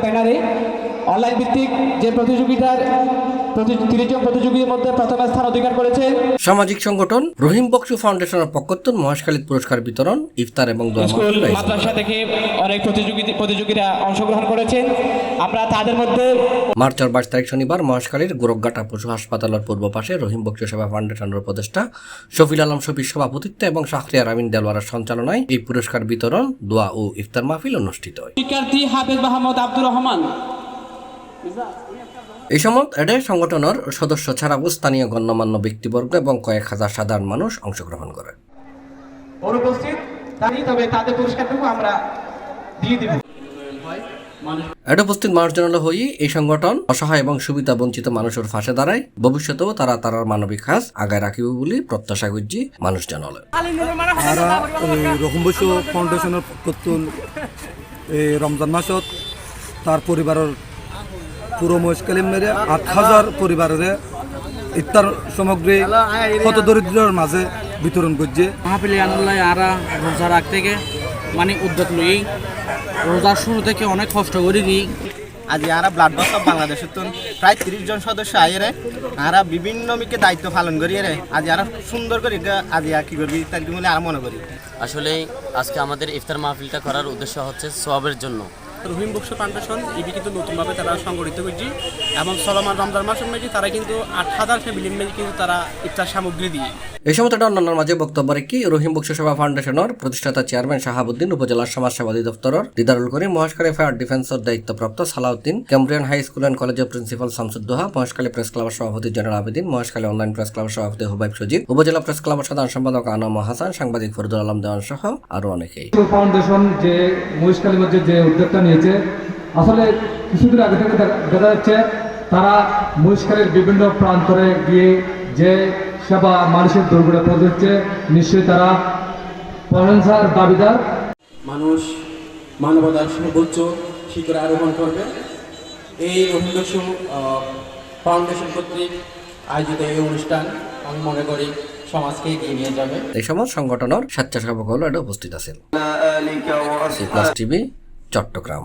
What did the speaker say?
ব্যানারে অনলাইন ভিত্তিক যে প্রতিযোগিতার 30 জন প্রতিযোগীর মধ্যে প্রথম স্থান অধিকার করেছে। সামাজিক সংগঠন রহিম বকশু ফাউন্ডেশনের পক্ষত্তন মহেশখালীতে পুরস্কার বিতরণ, ইফতার এবং দোয়া স্কুল মাহফিল মাদ্রাসা থেকে অনেক প্রতিযোগীরা অংশগ্রহণ করেছেন। আমরা তাদের মধ্যে মার্চ 22 তারিখ শনিবার মহেশখালীর গোরখঘাটা পশু হাসপাতালের পূর্ব পাশে রহিম বকশু সেবা ফাউন্ডেশনের উপদেষ্টা শফিল আলম শফির সভাপতিত্বে এবং শাহরিয়ার আমিন দেলওয়ারের সঞ্চালনায় এই পুরস্কার বিতরণ, দোয়া ও ইফতার মাহফিল অনুষ্ঠিত হয়। শিক্ষার্থী হাফেজ মাহমুদ আব্দুর রহমান। এই সময় এডে সংগঠনের সদস্য ছাড়াও স্থানীয় গণ্যমান্য ব্যক্তিবর্গ এবং কয়েক হাজার সাধারণ মানুষ অংশগ্রহণ করে। অনুপস্থিত তবে তাদের পুরস্কারটুকু আমরা দিয়ে দিব। এডে উপস্থিত মানুষজন হয়ে এই সংগঠন অসহায় এবং সুবিধা বঞ্চিত মানুষের পাশে দাঁড়ায়। ভবিষ্যতেও তারা তার মানবিক কাজ আগায় রাখিব বলে প্রত্যাশা করছি মানুষজন। রহিম বকশু ফাউন্ডেশনের পক্ষতুন রমজান মাসত তার পরিবারের পুরো মহেশখালী মেরে 8,000 পরিবারের ইফতার সামগ্রী কত দরিদ্রের মাঝে বিতরণ করছে। মাহফিলে আনুল্লাহ আরা রোজা রাখ থেকে মানে উদ্যোগ লই রোজার শুরু থেকে অনেক কষ্ট করি দিই। আজ আরা ব্লাড ব্যাংক অফ বাংলাদেশের তো প্রায় 30 জন সদস্য আইরে আরা বিভিন্ন মিকে দায়িত্ব পালন করি রে আজ আরা সুন্দর করে আজ কি করবি তার বলে আর মনে করি। আসলে আজকে আমাদের ইফতার মাহফিলটা করার উদ্দেশ্য হচ্ছে সওয়াবের জন্য। রহিম বকশু ফাউন্ডেশন ইবি কিন্তু নতুনভাবে তারা সংগঠিত করছি এবং চলমান রমজান মাসের মেঝে তারা কিন্তু 8,000 ফ্যামিলির মেঝে কিন্তু তারা ইফতার সামগ্রী দিয়ে। এই সময় তারা অন্যান্য মাঝে বক্তব্য রেখে রহিম বকশু সেবা ফাউন্ডেশনের প্রতিষ্ঠাতা চেয়ারম্যান শাহাবুদ্দিন, উপজেলার সমাজসেবা অধিদপ্তরের দিদারুল করিম, মহেশখালী ফায়ার ডিফেন্সের দায়িত্বপ্রাপ্ত Salauddin, Cambrian high school and কলেজের প্রিন্সিপাল শামসুদ্দোহা, মহেশখালী প্রেস ক্লাবের সভাপতি general Abedin, Maheshkhali online press ক্লাবের সভাপতি হুবাইব সজিব, উপজেলা প্রেস ক্লাবের সাধারণ সম্পাদক আনাম হাসান, সাংবাদিক ফরিদুল আলম দেওয়ান সহ আরো অনেকেই। ফাউন্ডেশন যে মহেশখালীর মধ্যে যে উদ্যোগটা নিয়েছে, আসলে কিছুদিন আগে থেকে দেখা যাচ্ছে তারা মহেশখালীর বিভিন্ন প্রান্তরে গিয়ে যে সেবা মানুষের দুর্গড়ে পৌঁছচ্ছে, নিশ্চয়ই তারা প্রশংসার দাবিদার। মানুষ মানবতার সর্বোচ্চ শিখরে আরোহণ করবে। এই রহিম বকশু ফাউন্ডেশন কর্তৃক আয়োজিত এই অনুষ্ঠান আমি মনে করি সমাজকে এগিয়ে নিয়ে যাবে। এই সময় সংগঠনের স্বেচ্ছাসেবক হল এটা উপস্থিত আছেন। টিভি চট্টগ্রাম।